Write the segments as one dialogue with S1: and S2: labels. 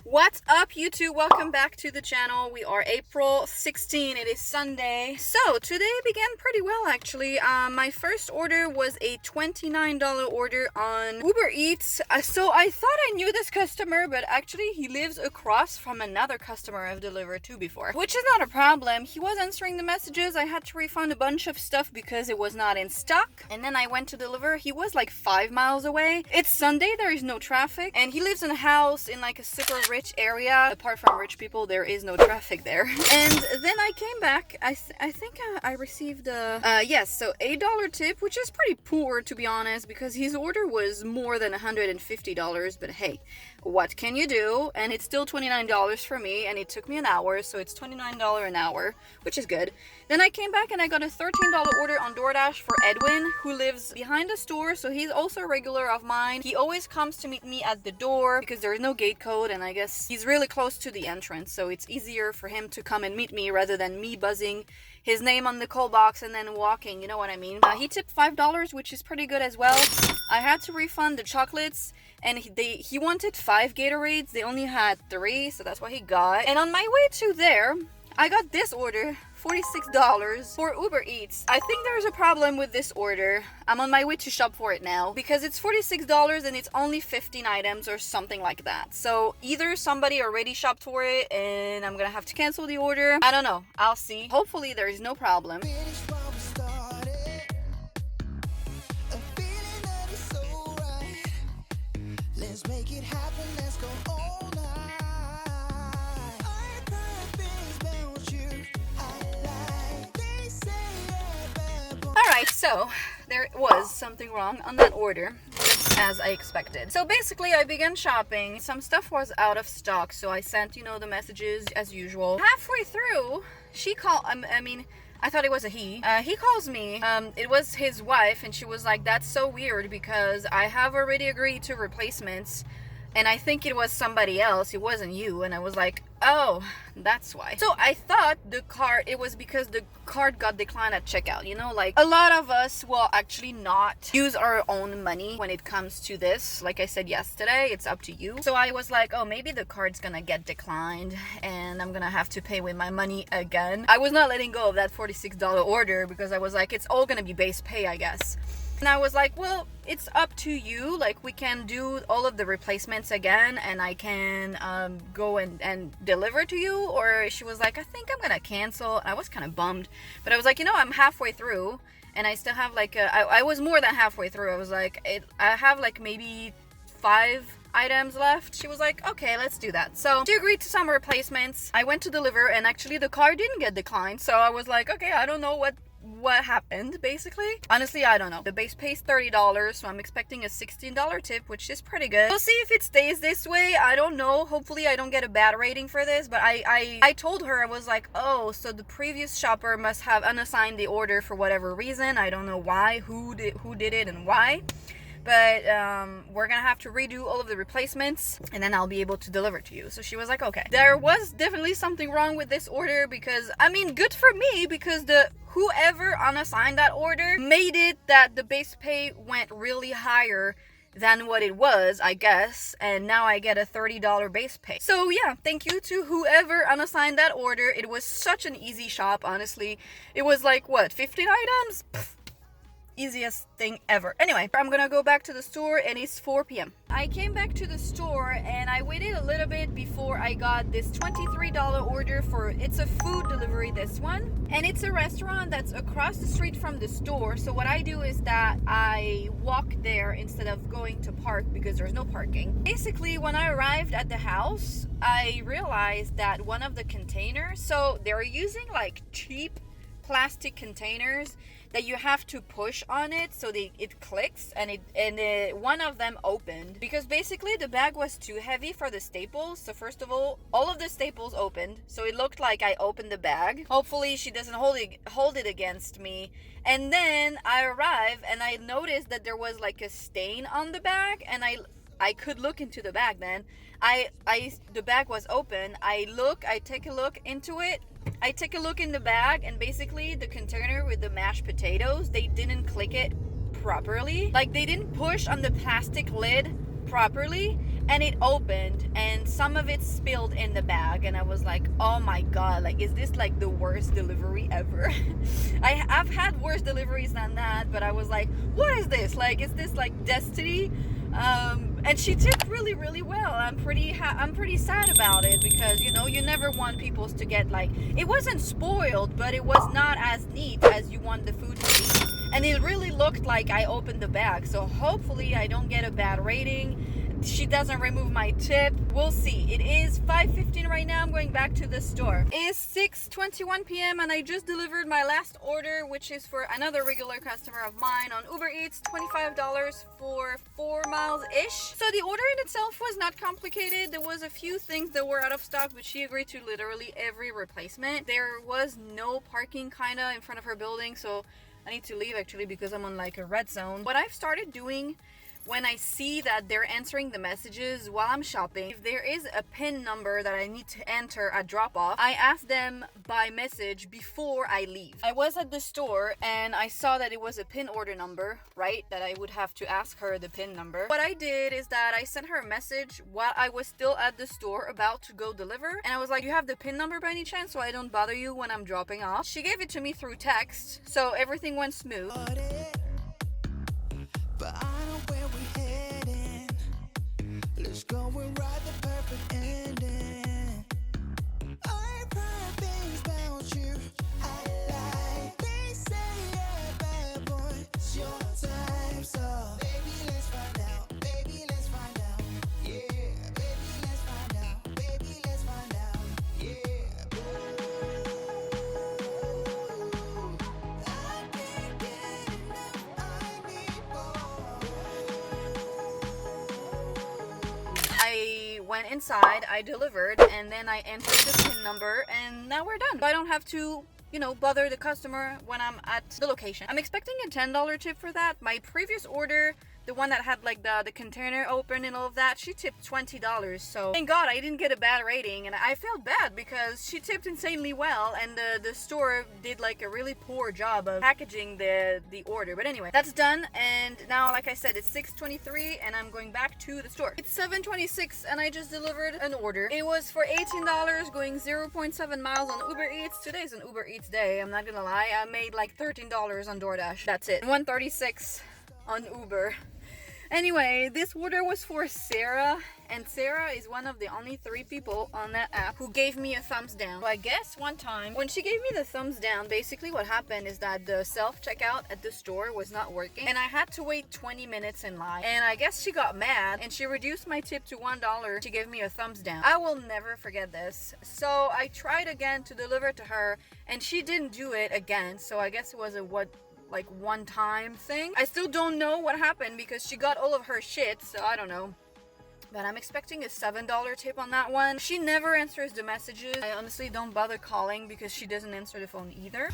S1: What's up, YouTube? Welcome back to the channel. We are April 16. It is Sunday. So today began pretty well, actually. My first order was a $29 order on UberEATS. So I thought I knew this customer, but actually he lives across from another customer I've delivered to before, which is not a problem. He was answering the messages. I had to refund a bunch of stuff because it was not in stock. And then I went to deliver. He was like 5 miles away. It's Sunday. There is no traffic. And he lives in a house in like a super rich area. Apart from rich people, there is no traffic there. And then I came back. I think I received yes, so $8 tip, which is pretty poor, to be honest, because his order was more than $150. But hey, what can you do? And it's still $29 for me, and it took me an hour, so it's $29 an hour, which is good. Then I came back and I got a $13 order on Doordash for Edwin, who lives behind the store, so he's also a regular of mine. He always comes to meet me at the door because there is no gate code, and I guess he's really close to the entrance, so it's easier for him to come and meet me rather than me buzzing his name on the call box and then walking, you know what I mean? He tipped $5, which is pretty good as well. I had to refund the chocolates, and he wanted 5 Gatorades. They only had 3, so that's what he got. And on my way to there, I got this order, $46 for UberEATS. I think there's a problem with this order. I'm on my way to shop for it now because it's $46 and it's only 15 items or something like that. So either somebody already shopped for it and I'm gonna have to cancel the order. I don't know. I'll see. Hopefully there is no problem.
S2: Let's make it happen, let's go all night. I can't think about you. I like they say
S1: Alright, so there was something wrong on that order, just as I expected. So basically I began shopping. Some stuff was out of stock, so I sent, the messages as usual. Halfway through, she called, I thought it was a he. He calls me. It was his wife, and she was like, that's so weird because I have already agreed to replacements, and I think it was somebody else. It wasn't you. And I was like, oh, that's why. So I thought it was because the card got declined at checkout. Like a lot of us will actually not use our own money when it comes to this. Like I said yesterday, it's up to you. So I was like, oh, maybe the card's gonna get declined and I'm gonna have to pay with my money again. I was not letting go of that $46 order because I was like, it's all gonna be base pay, I guess. And I was like, well, it's up to you. Like, we can do all of the replacements again and I can go and deliver to you. Or she was like, I think I'm gonna cancel. I was kind of bummed, but I was like, I'm halfway through and I still have like I was more than halfway through. I was like, I have like maybe 5 items left. She was like, okay, let's do that. So she agreed to some replacements. I went to deliver and actually the car didn't get declined. So I was like, okay, I don't know what happened, basically. Honestly, I don't know. The base pay is $30, so I'm expecting a $16 tip, which is pretty good. We'll see if it stays this way. I don't know. Hopefully I don't get a bad rating for this, but I told her, I was like, oh, so the previous shopper must have unassigned the order for whatever reason. I don't know why, who did it and why. But we're gonna have to redo all of the replacements and then I'll be able to deliver to you. So she was like, okay. There was definitely something wrong with this order because, good for me because whoever unassigned that order made it that the base pay went really higher than what it was, I guess, and now I get a $30 base pay. So yeah, thank you to whoever unassigned that order. It was such an easy shop, honestly. It was like, what, 15 items? Pfft. Easiest thing ever. Anyway, I'm gonna go back to the store and it's 4 p.m. I came back to the store and I waited a little bit before I got this $23 order it's a food delivery, this one. And it's a restaurant that's across the street from the store. So what I do is that I walk there instead of going to park because there's no parking. Basically, when I arrived at the house, I realized that one of the containers, so they're using like cheap plastic containers that you have to push on it so it clicks, and one of them opened because basically the bag was too heavy for the staples. So first of all of the staples opened, so it looked like I opened the bag. Hopefully she doesn't hold it against me. And then I arrived and I noticed that there was like a stain on the bag, and I could look into the bag. Then the bag was open. I take a look into it. I take a look in the bag, and basically the container with the mashed potatoes, they didn't click it properly. Like, they didn't push on the plastic lid properly, and it opened and some of it spilled in the bag, and I was like, oh my god, like, is this like the worst delivery ever? I've had worse deliveries than that, but I was like, what is this? Like, is this like destiny? And she tipped really well. I'm pretty sad about it, because you know, you never want people to get like, it wasn't spoiled, but it was not as neat as you want the food to be, and it really looked like I opened the bag. So hopefully I don't get a bad rating. She doesn't remove my tip. We'll see. It is 5:15 right now. I'm going back to the store. It is 6:21 p.m. and I just delivered my last order, which is for another regular customer of mine on UberEATS. $25 for 4 miles ish. So the order in itself was not complicated. There was a few things that were out of stock, but she agreed to literally every replacement. There was no parking kinda in front of her building, so I need to leave actually because I'm on like a red zone. What I've started doing when I see that they're answering the messages while I'm shopping, if there is a PIN number that I need to enter at drop off, I ask them by message before I leave. I was at the store and I saw that it was a PIN order number, right? That I would have to ask her the PIN number. What I did is that I sent her a message while I was still at the store about to go deliver. And I was like, you have the PIN number by any chance, so I don't bother you when I'm dropping off? She gave it to me through text, so everything went smooth.
S2: But I know where we're heading. Let's go and ride the perfect ending. I heard things about you I like. They say you're a bad boy, it's your time. So baby, let's find out. Baby, let's find out. Yeah, baby, let's find out. Baby, let's find out. Yeah. I can't get enough. I need more.
S1: I went inside, I delivered, and then I entered the PIN number, and now we're done. I don't have to, you know, bother the customer when I'm at the location. I'm expecting a $10 tip for that. My previous order, the one that had like the container open and all of that, she tipped $20. So thank God I didn't get a bad rating, and I felt bad because she tipped insanely well, and the store did like a really poor job of packaging the order. But anyway, that's done, and now, like I said, it's 6:23 and I'm going back to the store. It's 7:26 and I just delivered an order. It was for $18, going 0.7 miles on UberEATS. Today's an UberEATS day, I'm not gonna lie. I made like $13 on Doordash. That's it. 136 on Uber. Anyway, this order was for Sarah, and Sarah is one of the only 3 people on that app who gave me a thumbs down. So I guess one time when she gave me the thumbs down, basically what happened is that the self-checkout at the store was not working, and I had to wait 20 minutes in line. And I guess she got mad and she reduced my tip to $1. She gave me a thumbs down. I will never forget this. So I tried again to deliver to her, and she didn't do it again. So I guess it was a one-time thing. I still don't know what happened because she got all of her shit, so I don't know. But I'm expecting a $7 tip on that one. She never answers the messages. I honestly don't bother calling because she doesn't answer the phone either.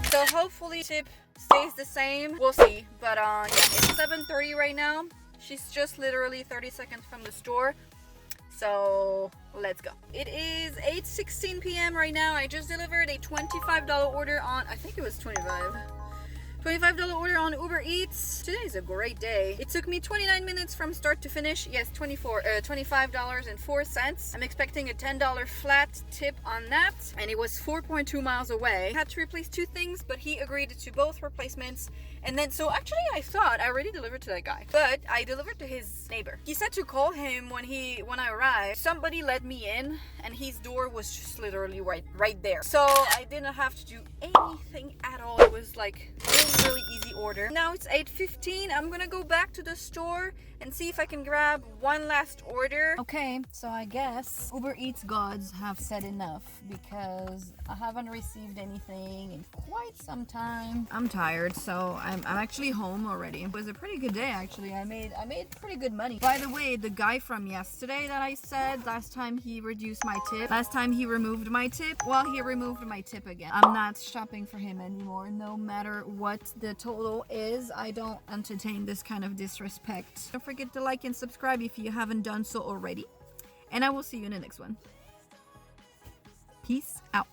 S1: So hopefully tip stays the same. We'll see. But yeah, it's 7:30 right now. She's just literally 30 seconds from the store. So let's go. It is 8:16 p.m. right now. I just delivered a $25 order on, I think it was $25 order on UberEATS. Today is a great day. It took me 29 minutes from start to finish. Yes, $25.04. I'm expecting a $10 flat tip on that, and it was 4.2 miles away. I had to replace 2 things, but he agreed to both replacements. And then, so actually I thought I already delivered to that guy, but I delivered to his neighbor. He said to call him when I arrived. Somebody let me in, and his door was just literally right there. So I didn't have to do anything at all. It was like really easy order. Now it's 8:15. I'm gonna go back to the store and see if I can grab one last order. Okay, so I guess UberEATS gods have said enough because I haven't received anything in quite some time. I'm tired, so I'm actually home already. It was a pretty good day actually. I made pretty good money. By the way, the guy from yesterday that I said last time he reduced my tip, last time he removed my tip, well, he removed my tip again. I'm not shopping for him anymore. No matter what the total is, I don't entertain this kind of disrespect. Don't forget to like and subscribe if you haven't done so already. And I will see you in the next one. Peace out.